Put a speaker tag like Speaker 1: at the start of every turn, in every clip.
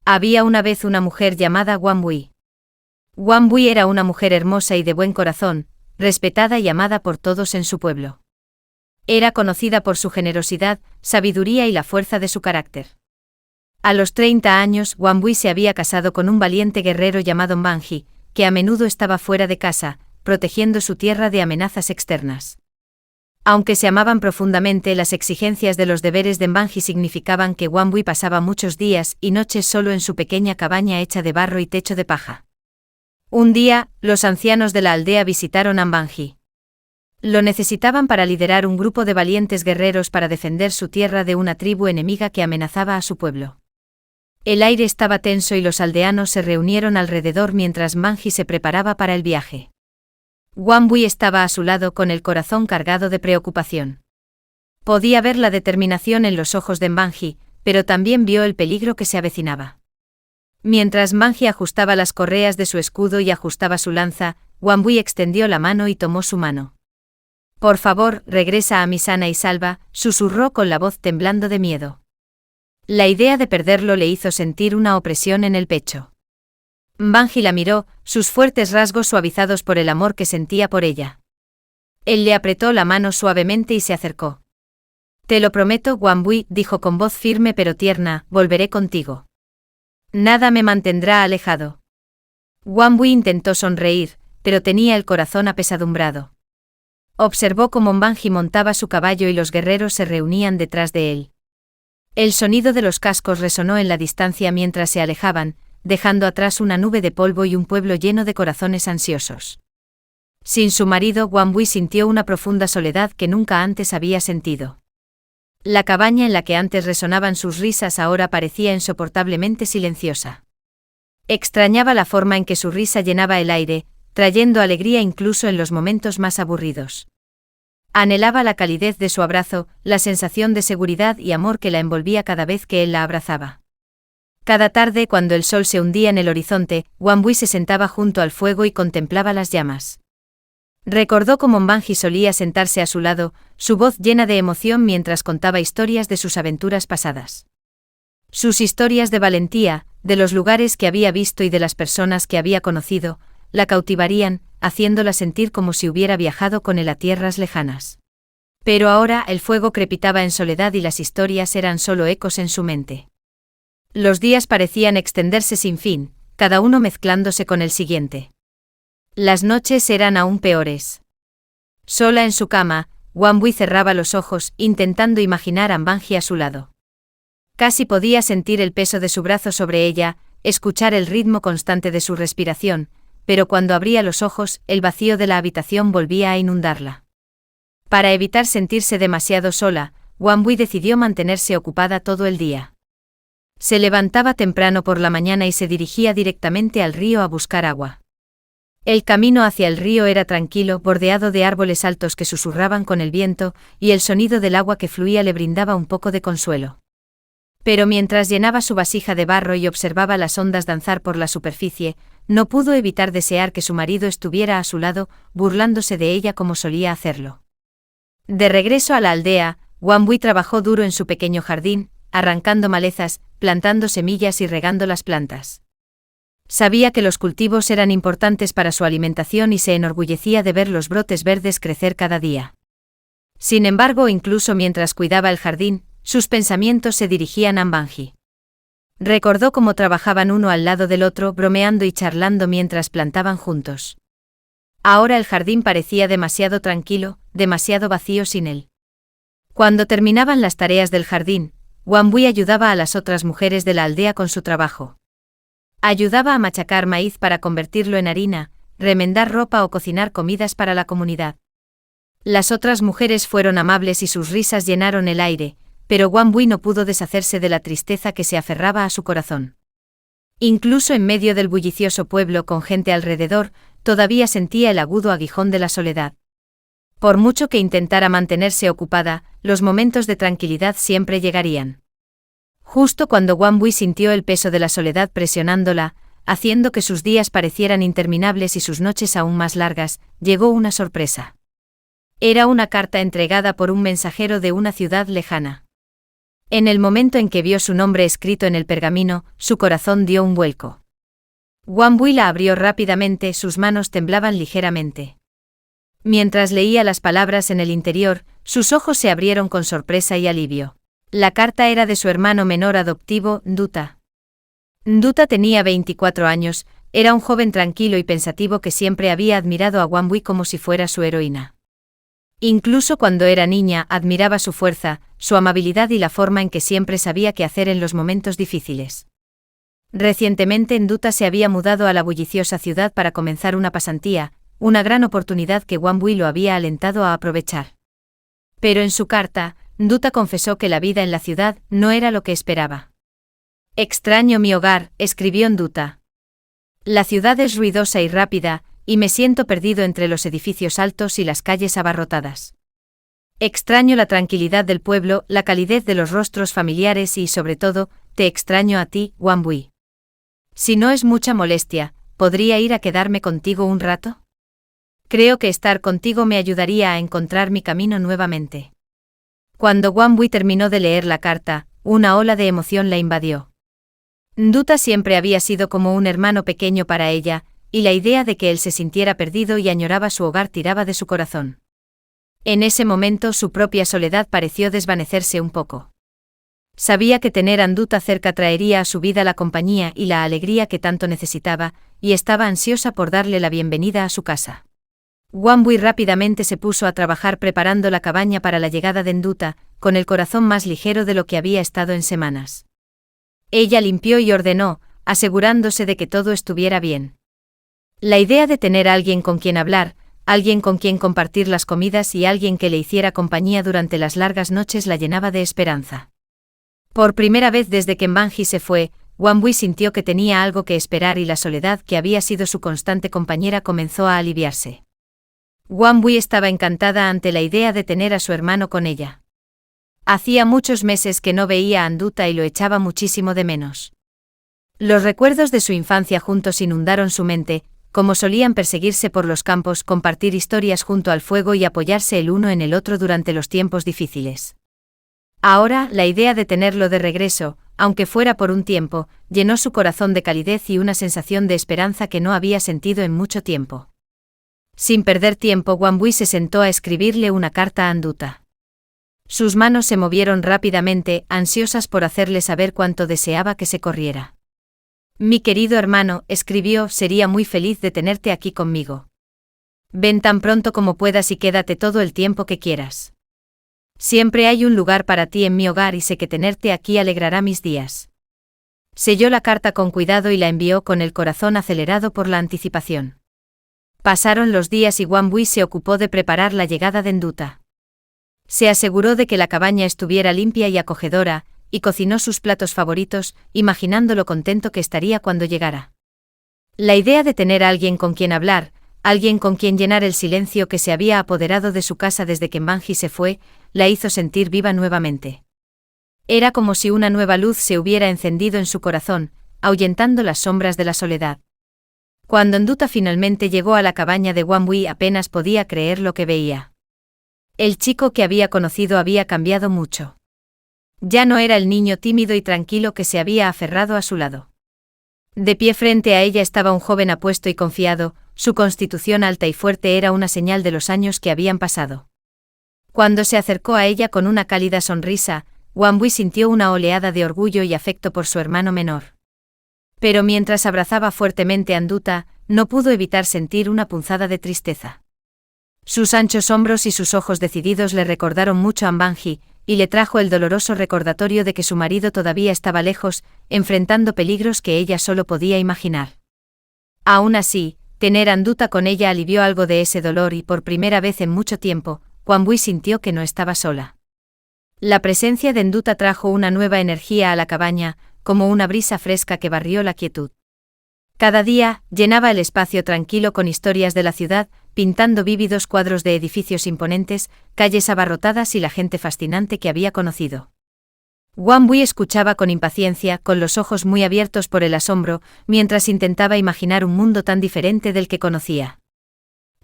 Speaker 1: Había una vez una mujer llamada Wanbui. Wanbui era una mujer hermosa y de buen corazón, respetada y amada por todos en su pueblo. Era conocida por su generosidad, sabiduría y la fuerza de su carácter. A los 30 años, Wanbui se había casado con un valiente guerrero llamado Mbanji, que a menudo estaba fuera de casa, protegiendo su tierra de amenazas externas. Aunque se amaban profundamente, las exigencias de los deberes de Mbanji significaban que Wanbui pasaba muchos días y noches solo en su pequeña cabaña hecha de barro y techo de paja. Un día, los ancianos de la aldea visitaron a Mbanji. Lo necesitaban para liderar un grupo de valientes guerreros para defender su tierra de una tribu enemiga que amenazaba a su pueblo. El aire estaba tenso y los aldeanos se reunieron alrededor mientras Mbanji se preparaba para el viaje. Wanbui estaba a su lado con el corazón cargado de preocupación. Podía ver la determinación en los ojos de Mbanji, pero también vio el peligro que se avecinaba. Mientras Mbanji ajustaba las correas de su escudo y ajustaba su lanza, Wanbui extendió la mano y tomó su mano. «Por favor, regresa a mí sana y salva», susurró con la voz temblando de miedo. La idea de perderlo le hizo sentir una opresión en el pecho. Mbanji la miró, sus fuertes rasgos suavizados por el amor que sentía por ella. Él le apretó la mano suavemente y se acercó. «Te lo prometo, Wanbui», dijo con voz firme pero tierna, «volveré contigo. Nada me mantendrá alejado». Wanbui intentó sonreír, pero tenía el corazón apesadumbrado. Observó cómo Mbanji montaba su caballo y los guerreros se reunían detrás de él. El sonido de los cascos resonó en la distancia mientras se alejaban, dejando atrás una nube de polvo y un pueblo lleno de corazones ansiosos. Sin su marido, Wanbui sintió una profunda soledad que nunca antes había sentido. La cabaña en la que antes resonaban sus risas ahora parecía insoportablemente silenciosa. Extrañaba la forma en que su risa llenaba el aire, trayendo alegría incluso en los momentos más aburridos. Anhelaba la calidez de su abrazo, la sensación de seguridad y amor que la envolvía cada vez que él la abrazaba. Cada tarde, cuando el sol se hundía en el horizonte, Wanbui se sentaba junto al fuego y contemplaba las llamas. Recordó cómo Mbanji solía sentarse a su lado, su voz llena de emoción mientras contaba historias de sus aventuras pasadas. Sus historias de valentía, de los lugares que había visto y de las personas que había conocido, la cautivarían, haciéndola sentir como si hubiera viajado con él a tierras lejanas. Pero ahora el fuego crepitaba en soledad y las historias eran solo ecos en su mente. Los días parecían extenderse sin fin, cada uno mezclándose con el siguiente. Las noches eran aún peores. Sola en su cama, Wanbui cerraba los ojos, intentando imaginar a Mbanji a su lado. Casi podía sentir el peso de su brazo sobre ella, escuchar el ritmo constante de su respiración, pero cuando abría los ojos, el vacío de la habitación volvía a inundarla. Para evitar sentirse demasiado sola, Wanbui decidió mantenerse ocupada todo el día. Se levantaba temprano por la mañana y se dirigía directamente al río a buscar agua. El camino hacia el río era tranquilo, bordeado de árboles altos que susurraban con el viento, y el sonido del agua que fluía le brindaba un poco de consuelo. Pero mientras llenaba su vasija de barro y observaba las ondas danzar por la superficie, no pudo evitar desear que su marido estuviera a su lado, burlándose de ella como solía hacerlo. De regreso a la aldea, Wanbui trabajó duro en su pequeño jardín, arrancando malezas, plantando semillas y regando las plantas. Sabía que los cultivos eran importantes para su alimentación y se enorgullecía de ver los brotes verdes crecer cada día. Sin embargo, incluso mientras cuidaba el jardín, sus pensamientos se dirigían a Mbanji. Recordó cómo trabajaban uno al lado del otro, bromeando y charlando mientras plantaban juntos. Ahora el jardín parecía demasiado tranquilo, demasiado vacío sin él. Cuando terminaban las tareas del jardín, Wanbui ayudaba a las otras mujeres de la aldea con su trabajo. Ayudaba a machacar maíz para convertirlo en harina, remendar ropa o cocinar comidas para la comunidad. Las otras mujeres fueron amables y sus risas llenaron el aire, pero Wanbui no pudo deshacerse de la tristeza que se aferraba a su corazón. Incluso en medio del bullicioso pueblo con gente alrededor, todavía sentía el agudo aguijón de la soledad. Por mucho que intentara mantenerse ocupada, los momentos de tranquilidad siempre llegarían. Justo cuando Wanbui sintió el peso de la soledad presionándola, haciendo que sus días parecieran interminables y sus noches aún más largas, llegó una sorpresa. Era una carta entregada por un mensajero de una ciudad lejana. En el momento en que vio su nombre escrito en el pergamino, su corazón dio un vuelco. Wanbui la abrió rápidamente, sus manos temblaban ligeramente. Mientras leía las palabras en el interior, sus ojos se abrieron con sorpresa y alivio. La carta era de su hermano menor adoptivo, Nduta. Nduta tenía 24 años, era un joven tranquilo y pensativo que siempre había admirado a Wanbui como si fuera su heroína. Incluso cuando era niña, admiraba su fuerza, su amabilidad y la forma en que siempre sabía qué hacer en los momentos difíciles. Recientemente Nduta se había mudado a la bulliciosa ciudad para comenzar una pasantía, una gran oportunidad que Wanbui lo había alentado a aprovechar. Pero en su carta, Nduta confesó que la vida en la ciudad no era lo que esperaba. «Extraño mi hogar», escribió Nduta. «La ciudad es ruidosa y rápida, y me siento perdido entre los edificios altos y las calles abarrotadas. Extraño la tranquilidad del pueblo, la calidez de los rostros familiares y, sobre todo, te extraño a ti, Wanbui. Si no es mucha molestia, ¿podría ir a quedarme contigo un rato? Creo que estar contigo me ayudaría a encontrar mi camino nuevamente». Cuando Wanbui terminó de leer la carta, una ola de emoción la invadió. Nduta siempre había sido como un hermano pequeño para ella, y la idea de que él se sintiera perdido y añoraba su hogar tiraba de su corazón. En ese momento su propia soledad pareció desvanecerse un poco. Sabía que tener a Nduta cerca traería a su vida la compañía y la alegría que tanto necesitaba, y estaba ansiosa por darle la bienvenida a su casa. Wanbui rápidamente se puso a trabajar preparando la cabaña para la llegada de Nduta, con el corazón más ligero de lo que había estado en semanas. Ella limpió y ordenó, asegurándose de que todo estuviera bien. La idea de tener a alguien con quien hablar, alguien con quien compartir las comidas y alguien que le hiciera compañía durante las largas noches la llenaba de esperanza. Por primera vez desde que Mbanji se fue, Wanbui sintió que tenía algo que esperar y la soledad que había sido su constante compañera comenzó a aliviarse. Wanbui estaba encantada ante la idea de tener a su hermano con ella. Hacía muchos meses que no veía a Nduta y lo echaba muchísimo de menos. Los recuerdos de su infancia juntos inundaron su mente, como solían perseguirse por los campos, compartir historias junto al fuego y apoyarse el uno en el otro durante los tiempos difíciles. Ahora, la idea de tenerlo de regreso, aunque fuera por un tiempo, llenó su corazón de calidez y una sensación de esperanza que no había sentido en mucho tiempo. Sin perder tiempo, Wanbui se sentó a escribirle una carta a Nduta. Sus manos se movieron rápidamente, ansiosas por hacerle saber cuánto deseaba que se corriera. «Mi querido hermano», escribió, «sería muy feliz de tenerte aquí conmigo. Ven tan pronto como puedas y quédate todo el tiempo que quieras. Siempre hay un lugar para ti en mi hogar y sé que tenerte aquí alegrará mis días». Selló la carta con cuidado y la envió con el corazón acelerado por la anticipación. Pasaron los días y Wanbui se ocupó de preparar la llegada de Nduta. Se aseguró de que la cabaña estuviera limpia y acogedora, y cocinó sus platos favoritos, imaginando lo contento que estaría cuando llegara. La idea de tener a alguien con quien hablar, alguien con quien llenar el silencio que se había apoderado de su casa desde que Mbanji se fue, la hizo sentir viva nuevamente. Era como si una nueva luz se hubiera encendido en su corazón, ahuyentando las sombras de la soledad. Cuando Nduta finalmente llegó a la cabaña de Wanbui apenas podía creer lo que veía. El chico que había conocido había cambiado mucho. Ya no era el niño tímido y tranquilo que se había aferrado a su lado. De pie frente a ella estaba un joven apuesto y confiado, su constitución alta y fuerte era una señal de los años que habían pasado. Cuando se acercó a ella con una cálida sonrisa, Wanbui sintió una oleada de orgullo y afecto por su hermano menor. Pero mientras abrazaba fuertemente a Nduta, no pudo evitar sentir una punzada de tristeza. Sus anchos hombros y sus ojos decididos le recordaron mucho a Mbanji, y le trajo el doloroso recordatorio de que su marido todavía estaba lejos, enfrentando peligros que ella solo podía imaginar. Aún así, tener a Nduta con ella alivió algo de ese dolor y por primera vez en mucho tiempo, Wanbui sintió que no estaba sola. La presencia de Nduta trajo una nueva energía a la cabaña, como una brisa fresca que barrió la quietud. Cada día, llenaba el espacio tranquilo con historias de la ciudad, pintando vívidos cuadros de edificios imponentes, calles abarrotadas y la gente fascinante que había conocido. Wanbui escuchaba con impaciencia, con los ojos muy abiertos por el asombro, mientras intentaba imaginar un mundo tan diferente del que conocía.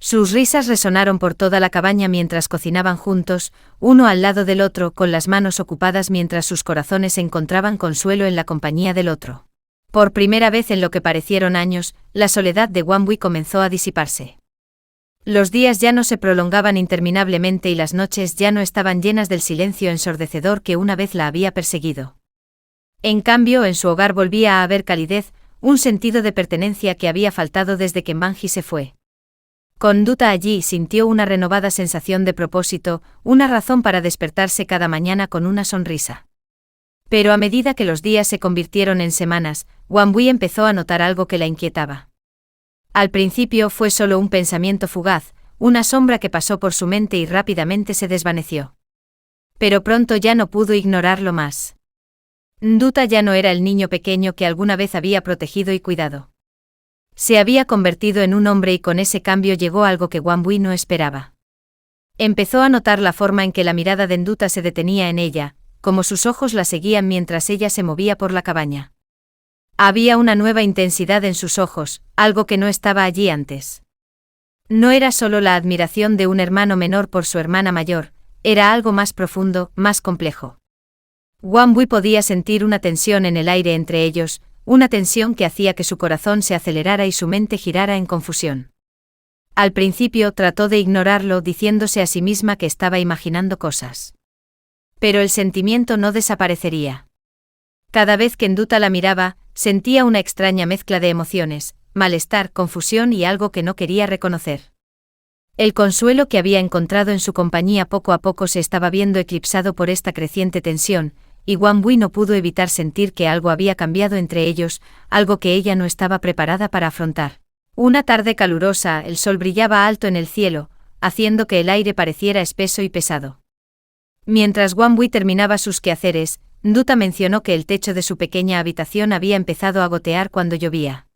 Speaker 1: Sus risas resonaron por toda la cabaña mientras cocinaban juntos, uno al lado del otro, con las manos ocupadas mientras sus corazones encontraban consuelo en la compañía del otro. Por primera vez en lo que parecieron años, la soledad de Wanwi comenzó a disiparse. Los días ya no se prolongaban interminablemente y las noches ya no estaban llenas del silencio ensordecedor que una vez la había perseguido. En cambio, en su hogar volvía a haber calidez, un sentido de pertenencia que había faltado desde que Manji se fue. Con Nduta allí sintió una renovada sensación de propósito, una razón para despertarse cada mañana con una sonrisa. Pero a medida que los días se convirtieron en semanas, Wanwi empezó a notar algo que la inquietaba. Al principio fue solo un pensamiento fugaz, una sombra que pasó por su mente y rápidamente se desvaneció. Pero pronto ya no pudo ignorarlo más. Nduta ya no era el niño pequeño que alguna vez había protegido y cuidado. Se había convertido en un hombre y con ese cambio llegó algo que Wanwi no esperaba. Empezó a notar la forma en que la mirada de Nduta se detenía en ella, como sus ojos la seguían mientras ella se movía por la cabaña. Había una nueva intensidad en sus ojos, algo que no estaba allí antes. No era solo la admiración de un hermano menor por su hermana mayor, era algo más profundo, más complejo. Wanwi podía sentir una tensión en el aire entre ellos, una tensión que hacía que su corazón se acelerara y su mente girara en confusión. Al principio trató de ignorarlo diciéndose a sí misma que estaba imaginando cosas. Pero el sentimiento no desaparecería. Cada vez que Nduta la miraba, sentía una extraña mezcla de emociones, malestar, confusión y algo que no quería reconocer. El consuelo que había encontrado en su compañía poco a poco se estaba viendo eclipsado por esta creciente tensión, y Wanwi no pudo evitar sentir que algo había cambiado entre ellos, algo que ella no estaba preparada para afrontar. Una tarde calurosa, el sol brillaba alto en el cielo, haciendo que el aire pareciera espeso y pesado. Mientras Wanwi terminaba sus quehaceres, Nduta mencionó que el techo de su pequeña habitación había empezado a gotear cuando llovía.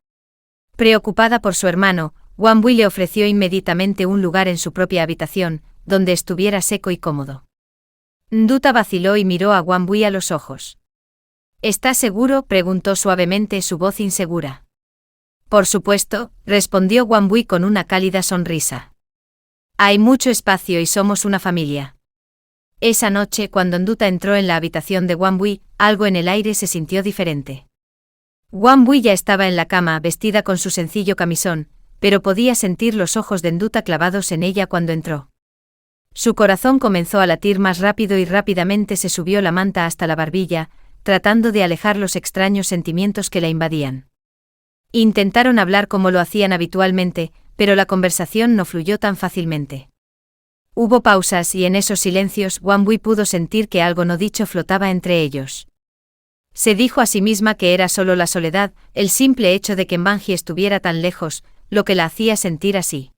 Speaker 1: Preocupada por su hermano, Wanwi le ofreció inmediatamente un lugar en su propia habitación, donde estuviera seco y cómodo. Nduta vaciló y miró a Wanwi a los ojos. ¿Estás seguro?, preguntó suavemente, su voz insegura. Por supuesto, respondió Wanwi con una cálida sonrisa. Hay mucho espacio y somos una familia. Esa noche, cuando Nduta entró en la habitación de Wanwi, algo en el aire se sintió diferente. Wanwi ya estaba en la cama, vestida con su sencillo camisón, pero podía sentir los ojos de Nduta clavados en ella cuando entró. Su corazón comenzó a latir más rápido y rápidamente se subió la manta hasta la barbilla, tratando de alejar los extraños sentimientos que la invadían. Intentaron hablar como lo hacían habitualmente, pero la conversación no fluyó tan fácilmente. Hubo pausas y en esos silencios Wanwi pudo sentir que algo no dicho flotaba entre ellos. Se dijo a sí misma que era solo la soledad, el simple hecho de que Manji estuviera tan lejos, lo que la hacía sentir así.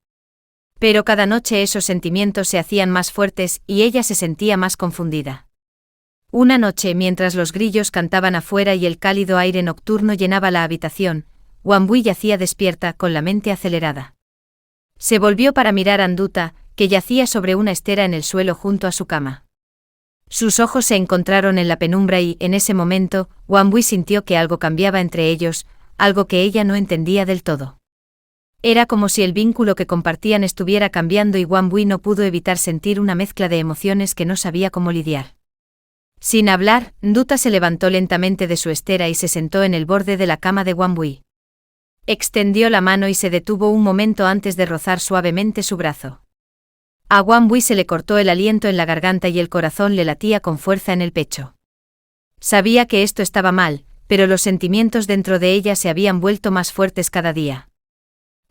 Speaker 1: Pero cada noche esos sentimientos se hacían más fuertes y ella se sentía más confundida. Una noche, mientras los grillos cantaban afuera y el cálido aire nocturno llenaba la habitación, Wanwi yacía despierta, con la mente acelerada. Se volvió para mirar a Nduta, que yacía sobre una estera en el suelo junto a su cama. Sus ojos se encontraron en la penumbra y, en ese momento, Wanwi sintió que algo cambiaba entre ellos, algo que ella no entendía del todo. Era como si el vínculo que compartían estuviera cambiando y Wanwi no pudo evitar sentir una mezcla de emociones que no sabía cómo lidiar. Sin hablar, Nduta se levantó lentamente de su estera y se sentó en el borde de la cama de Wanwi. Extendió la mano y se detuvo un momento antes de rozar suavemente su brazo. A Wanwi se le cortó el aliento en la garganta y el corazón le latía con fuerza en el pecho. Sabía que esto estaba mal, pero los sentimientos dentro de ella se habían vuelto más fuertes cada día.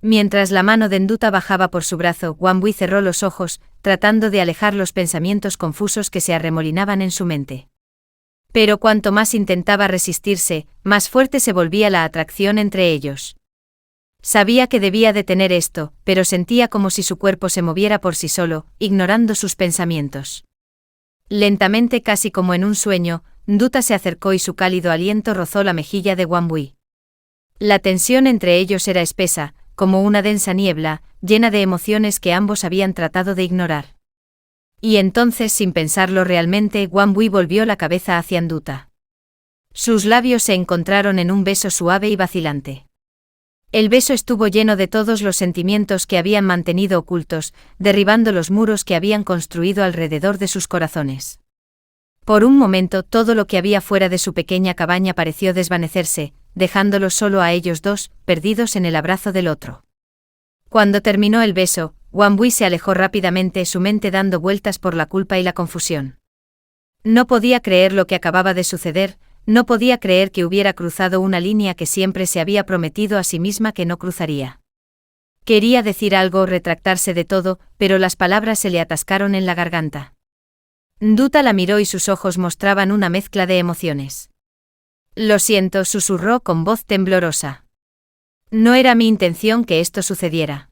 Speaker 1: Mientras la mano de Nduta bajaba por su brazo, Wanwi cerró los ojos, tratando de alejar los pensamientos confusos que se arremolinaban en su mente. Pero cuanto más intentaba resistirse, más fuerte se volvía la atracción entre ellos. Sabía que debía detener esto, pero sentía como si su cuerpo se moviera por sí solo, ignorando sus pensamientos. Lentamente, casi como en un sueño, Nduta se acercó y su cálido aliento rozó la mejilla de Wanwi. La tensión entre ellos era espesa, como una densa niebla, llena de emociones que ambos habían tratado de ignorar. Y entonces, sin pensarlo realmente, Wanwi volvió la cabeza hacia Nduta. Sus labios se encontraron en un beso suave y vacilante. El beso estuvo lleno de todos los sentimientos que habían mantenido ocultos, derribando los muros que habían construido alrededor de sus corazones. Por un momento todo lo que había fuera de su pequeña cabaña pareció desvanecerse, dejándolos solo a ellos dos, perdidos en el abrazo del otro. Cuando terminó el beso, Wanbui se alejó rápidamente, su mente dando vueltas por la culpa y la confusión. No podía creer lo que acababa de suceder, no podía creer que hubiera cruzado una línea que siempre se había prometido a sí misma que no cruzaría. Quería decir algo o retractarse de todo, pero las palabras se le atascaron en la garganta. Nduta la miró y sus ojos mostraban una mezcla de emociones. Lo siento, susurró con voz temblorosa. No era mi intención que esto sucediera.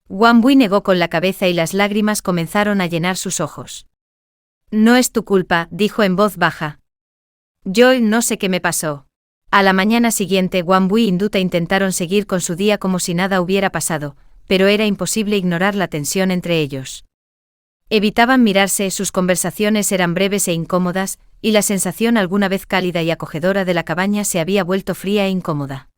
Speaker 1: Wanbui negó con la cabeza y las lágrimas comenzaron a llenar sus ojos. No es tu culpa, dijo en voz baja. Yo no sé qué me pasó. A la mañana siguiente Wanbui y Nduta intentaron seguir con su día como si nada hubiera pasado, pero era imposible ignorar la tensión entre ellos. Evitaban mirarse, sus conversaciones eran breves e incómodas, y la sensación alguna vez cálida y acogedora de la cabaña se había vuelto fría e incómoda.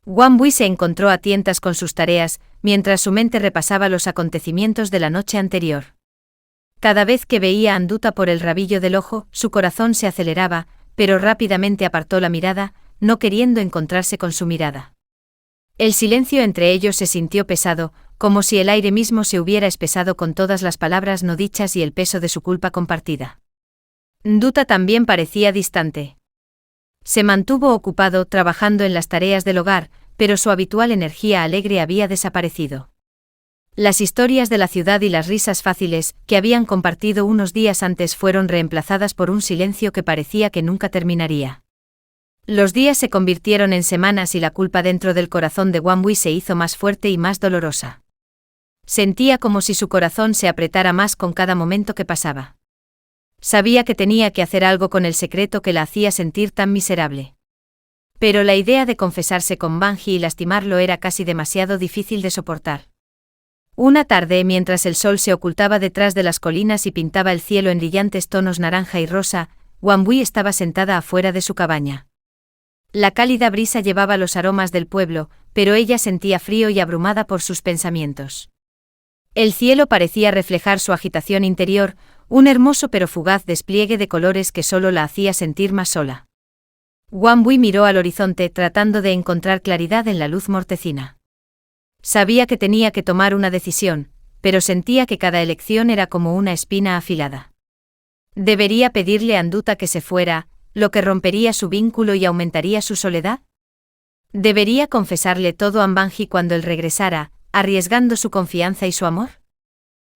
Speaker 1: Wanbui se encontró a tientas con sus tareas, mientras su mente repasaba los acontecimientos de la noche anterior. Cada vez que veía a Nduta por el rabillo del ojo, su corazón se aceleraba, pero rápidamente apartó la mirada, no queriendo encontrarse con su mirada. El silencio entre ellos se sintió pesado, como si el aire mismo se hubiera espesado con todas las palabras no dichas y el peso de su culpa compartida. Nduta también parecía distante. Se mantuvo ocupado trabajando en las tareas del hogar, pero su habitual energía alegre había desaparecido. Las historias de la ciudad y las risas fáciles que habían compartido unos días antes fueron reemplazadas por un silencio que parecía que nunca terminaría. Los días se convirtieron en semanas y la culpa dentro del corazón de Wanbui se hizo más fuerte y más dolorosa. Sentía como si su corazón se apretara más con cada momento que pasaba. Sabía que tenía que hacer algo con el secreto que la hacía sentir tan miserable. Pero la idea de confesarse con Banji y lastimarlo era casi demasiado difícil de soportar. Una tarde, mientras el sol se ocultaba detrás de las colinas y pintaba el cielo en brillantes tonos naranja y rosa, Wanbui estaba sentada afuera de su cabaña. La cálida brisa llevaba los aromas del pueblo, pero ella sentía frío y abrumada por sus pensamientos. El cielo parecía reflejar su agitación interior, un hermoso pero fugaz despliegue de colores que solo la hacía sentir más sola. Wanbui miró al horizonte tratando de encontrar claridad en la luz mortecina. Sabía que tenía que tomar una decisión, pero sentía que cada elección era como una espina afilada. ¿Debería pedirle a Nduta que se fuera, lo que rompería su vínculo y aumentaría su soledad? ¿Debería confesarle todo a Banji cuando él regresara, arriesgando su confianza y su amor?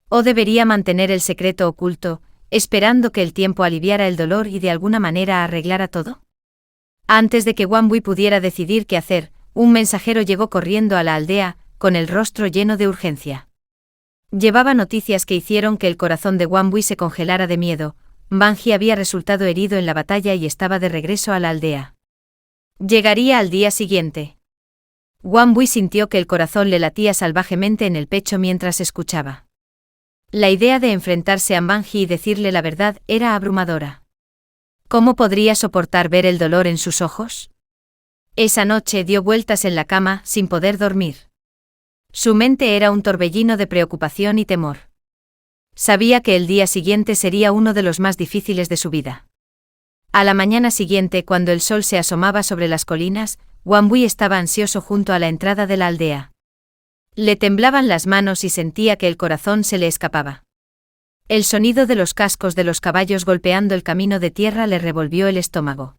Speaker 1: ¿O debería mantener el secreto oculto, esperando que el tiempo aliviara el dolor y de alguna manera arreglara todo? Antes de que Wanbui pudiera decidir qué hacer, un mensajero llegó corriendo a la aldea, con el rostro lleno de urgencia. Llevaba noticias que hicieron que el corazón de Wanbui se congelara de miedo. Banji había resultado herido en la batalla y estaba de regreso a la aldea. Llegaría al día siguiente. Wanbui sintió que el corazón le latía salvajemente en el pecho mientras escuchaba. La idea de enfrentarse a Banji y decirle la verdad era abrumadora. ¿Cómo podría soportar ver el dolor en sus ojos? Esa noche dio vueltas en la cama sin poder dormir. Su mente era un torbellino de preocupación y temor. Sabía que el día siguiente sería uno de los más difíciles de su vida. A la mañana siguiente, cuando el sol se asomaba sobre las colinas, Wanbui estaba ansioso junto a la entrada de la aldea. Le temblaban las manos y sentía que el corazón se le escapaba. El sonido de los cascos de los caballos golpeando el camino de tierra le revolvió el estómago.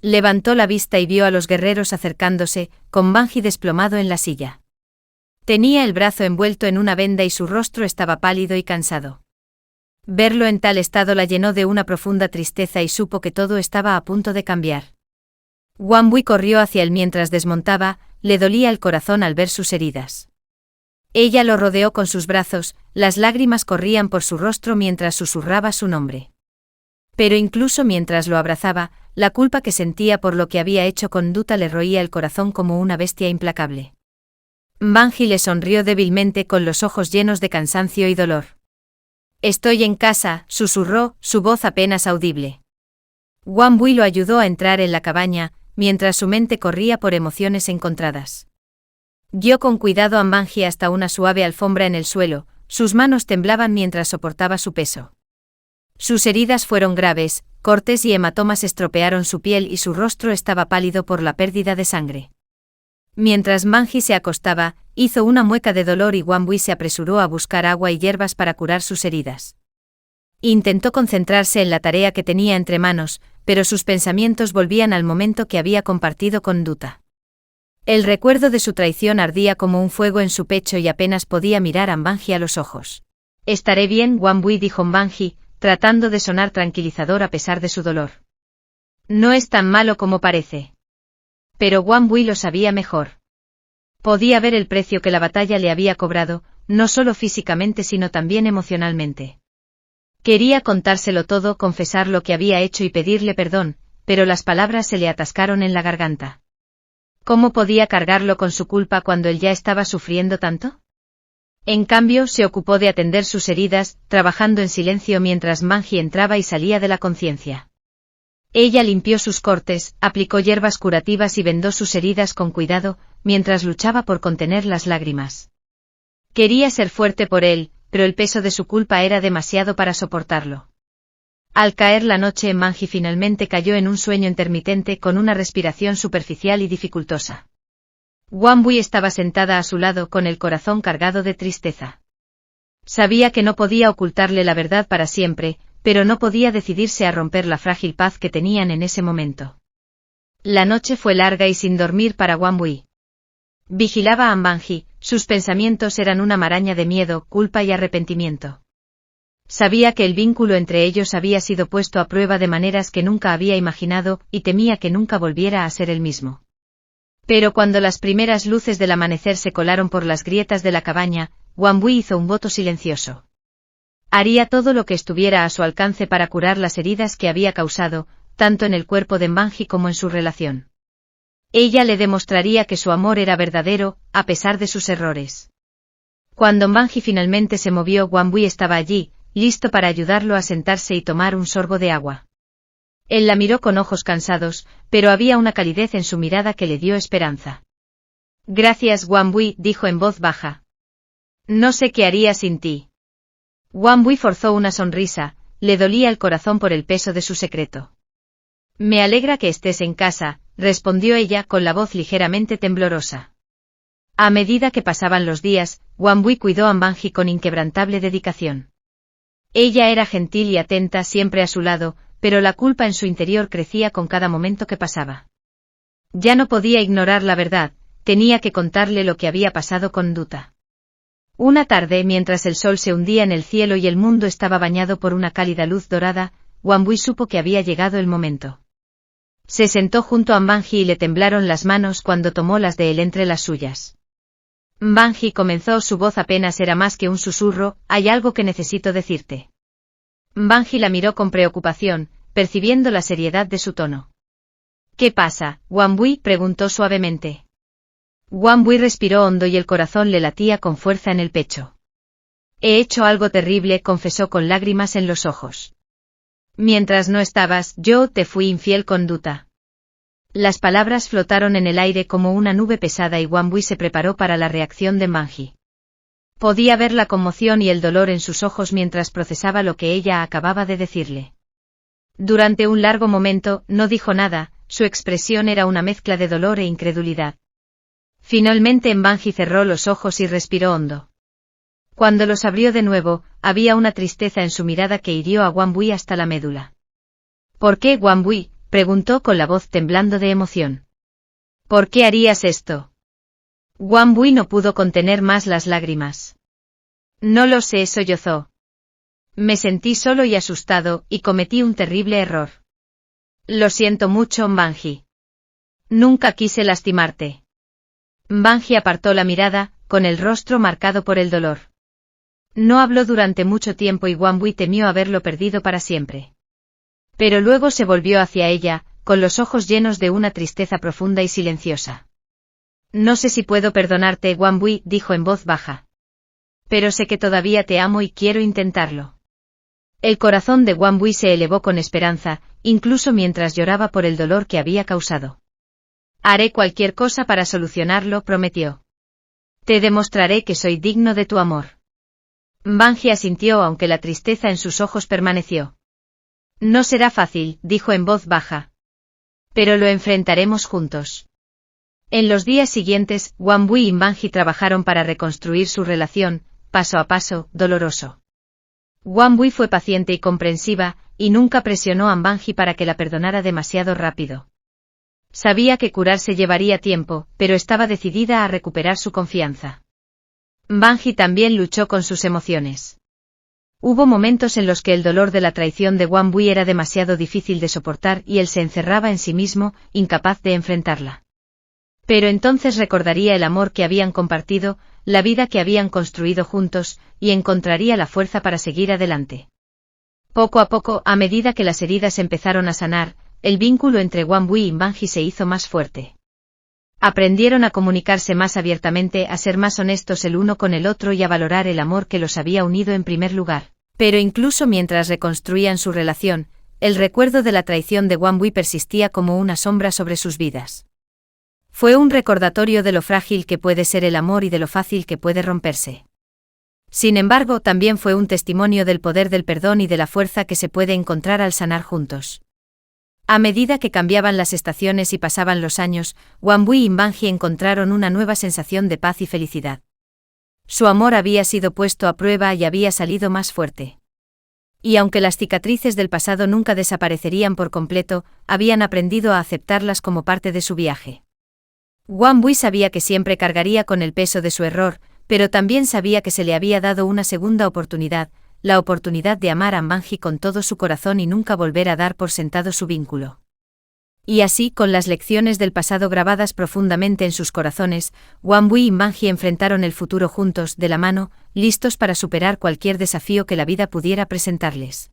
Speaker 1: Levantó la vista y vio a los guerreros acercándose, con Banji desplomado en la silla. Tenía el brazo envuelto en una venda y su rostro estaba pálido y cansado. Verlo en tal estado la llenó de una profunda tristeza y supo que todo estaba a punto de cambiar. Wanbui corrió hacia él mientras desmontaba, le dolía el corazón al ver sus heridas. Ella lo rodeó con sus brazos, las lágrimas corrían por su rostro mientras susurraba su nombre. Pero incluso mientras lo abrazaba, la culpa que sentía por lo que había hecho con Nduta le roía el corazón como una bestia implacable. Banji le sonrió débilmente con los ojos llenos de cansancio y dolor. «Estoy en casa», susurró, su voz apenas audible. Wanbui lo ayudó a entrar en la cabaña, mientras su mente corría por emociones encontradas. Guió con cuidado a Manji hasta una suave alfombra en el suelo, sus manos temblaban mientras soportaba su peso. Sus heridas fueron graves, cortes y hematomas estropearon su piel y su rostro estaba pálido por la pérdida de sangre. Mientras Manji se acostaba, hizo una mueca de dolor y Wanbui se apresuró a buscar agua y hierbas para curar sus heridas. Intentó concentrarse en la tarea que tenía entre manos, pero sus pensamientos volvían al momento que había compartido con Duta. El recuerdo de su traición ardía como un fuego en su pecho y apenas podía mirar a Manji a los ojos. «Estaré bien», Wanbui dijo Manji, tratando de sonar tranquilizador a pesar de su dolor. «No es tan malo como parece». Pero Wanbui lo sabía mejor. Podía ver el precio que la batalla le había cobrado, no solo físicamente sino también emocionalmente. Quería contárselo todo, confesar lo que había hecho y pedirle perdón, pero las palabras se le atascaron en la garganta. ¿Cómo podía cargarlo con su culpa cuando él ya estaba sufriendo tanto? En cambio, se ocupó de atender sus heridas, trabajando en silencio mientras Manji entraba y salía de la conciencia. Ella limpió sus cortes, aplicó hierbas curativas y vendó sus heridas con cuidado, mientras luchaba por contener las lágrimas. Quería ser fuerte por él, pero el peso de su culpa era demasiado para soportarlo. Al caer la noche, Manji finalmente cayó en un sueño intermitente con una respiración superficial y dificultosa. Wanbui estaba sentada a su lado con el corazón cargado de tristeza. Sabía que no podía ocultarle la verdad para siempre, pero no podía decidirse a romper la frágil paz que tenían en ese momento. La noche fue larga y sin dormir para Wanbui. Vigilaba a Manji, sus pensamientos eran una maraña de miedo, culpa y arrepentimiento. Sabía que el vínculo entre ellos había sido puesto a prueba de maneras que nunca había imaginado, y temía que nunca volviera a ser el mismo. Pero cuando las primeras luces del amanecer se colaron por las grietas de la cabaña, Wanbui hizo un voto silencioso. Haría todo lo que estuviera a su alcance para curar las heridas que había causado, tanto en el cuerpo de Manji como en su relación. Ella le demostraría que su amor era verdadero, a pesar de sus errores. Cuando Manji finalmente se movió, Wanbui estaba allí, listo para ayudarlo a sentarse y tomar un sorbo de agua. Él la miró con ojos cansados, pero había una calidez en su mirada que le dio esperanza. «Gracias, Wanbui», dijo en voz baja. «No sé qué haría sin ti». Wanbui forzó una sonrisa, le dolía el corazón por el peso de su secreto. «Me alegra que estés en casa», respondió ella con la voz ligeramente temblorosa. A medida que pasaban los días, Wanbui cuidó a Manji con inquebrantable dedicación. Ella era gentil y atenta siempre a su lado, pero la culpa en su interior crecía con cada momento que pasaba. Ya no podía ignorar la verdad, tenía que contarle lo que había pasado con Duta. Una tarde, mientras el sol se hundía en el cielo y el mundo estaba bañado por una cálida luz dorada, Wanbui supo que había llegado el momento. Se sentó junto a Manji y le temblaron las manos cuando tomó las de él entre las suyas. «Manji», comenzó, su voz apenas era más que un susurro, «hay algo que necesito decirte». Manji la miró con preocupación, percibiendo la seriedad de su tono. «¿Qué pasa, Wanbui?», preguntó suavemente. Wanbui respiró hondo y el corazón le latía con fuerza en el pecho. «He hecho algo terrible», confesó con lágrimas en los ojos. «Mientras no estabas, yo te fui infiel con Duta». Las palabras flotaron en el aire como una nube pesada y Wanbui se preparó para la reacción de Manji. Podía ver la conmoción y el dolor en sus ojos mientras procesaba lo que ella acababa de decirle. Durante un largo momento, no dijo nada, su expresión era una mezcla de dolor e incredulidad. Finalmente Manji cerró los ojos y respiró hondo. Cuando los abrió de nuevo, había una tristeza en su mirada que hirió a Wanbui hasta la médula. «¿Por qué, Wanbui?», preguntó con la voz temblando de emoción. «¿Por qué harías esto?». Wanbui no pudo contener más las lágrimas. «No lo sé», sollozó. «Me sentí solo y asustado, y cometí un terrible error». «Lo siento mucho, Manji. Nunca quise lastimarte». Manji apartó la mirada, con el rostro marcado por el dolor. No habló durante mucho tiempo y Wanbui temió haberlo perdido para siempre. Pero luego se volvió hacia ella, con los ojos llenos de una tristeza profunda y silenciosa. «No sé si puedo perdonarte, Wanbui», dijo en voz baja. «Pero sé que todavía te amo y quiero intentarlo». El corazón de Wanbui se elevó con esperanza, incluso mientras lloraba por el dolor que había causado. Haré cualquier cosa para solucionarlo, prometió. Te demostraré que soy digno de tu amor. Banji asintió aunque la tristeza en sus ojos permaneció. No será fácil, dijo en voz baja. Pero lo enfrentaremos juntos. En los días siguientes, Wanbui y Banji trabajaron para reconstruir su relación, paso a paso, doloroso. Wanbui fue paciente y comprensiva, y nunca presionó a Banji para que la perdonara demasiado rápido. Sabía que curarse llevaría tiempo, pero estaba decidida a recuperar su confianza. Banji también luchó con sus emociones. Hubo momentos en los que el dolor de la traición de Wanbui era demasiado difícil de soportar y él se encerraba en sí mismo, incapaz de enfrentarla. Pero entonces recordaría el amor que habían compartido, la vida que habían construido juntos, y encontraría la fuerza para seguir adelante. Poco a poco, a medida que las heridas empezaron a sanar, el vínculo entre Wanbui y Banji se hizo más fuerte. Aprendieron a comunicarse más abiertamente, a ser más honestos el uno con el otro y a valorar el amor que los había unido en primer lugar. Pero incluso mientras reconstruían su relación, el recuerdo de la traición de Wanbui persistía como una sombra sobre sus vidas. Fue un recordatorio de lo frágil que puede ser el amor y de lo fácil que puede romperse. Sin embargo, también fue un testimonio del poder del perdón y de la fuerza que se puede encontrar al sanar juntos. A medida que cambiaban las estaciones y pasaban los años, Wanbui y Banji encontraron una nueva sensación de paz y felicidad. Su amor había sido puesto a prueba y había salido más fuerte. Y aunque las cicatrices del pasado nunca desaparecerían por completo, habían aprendido a aceptarlas como parte de su viaje. Wanbui sabía que siempre cargaría con el peso de su error, pero también sabía que se le había dado una segunda oportunidad, la oportunidad de amar a Banji con todo su corazón y nunca volver a dar por sentado su vínculo. Y así, con las lecciones del pasado grabadas profundamente en sus corazones, Wanbui y Banji enfrentaron el futuro juntos, de la mano, listos para superar cualquier desafío que la vida pudiera presentarles.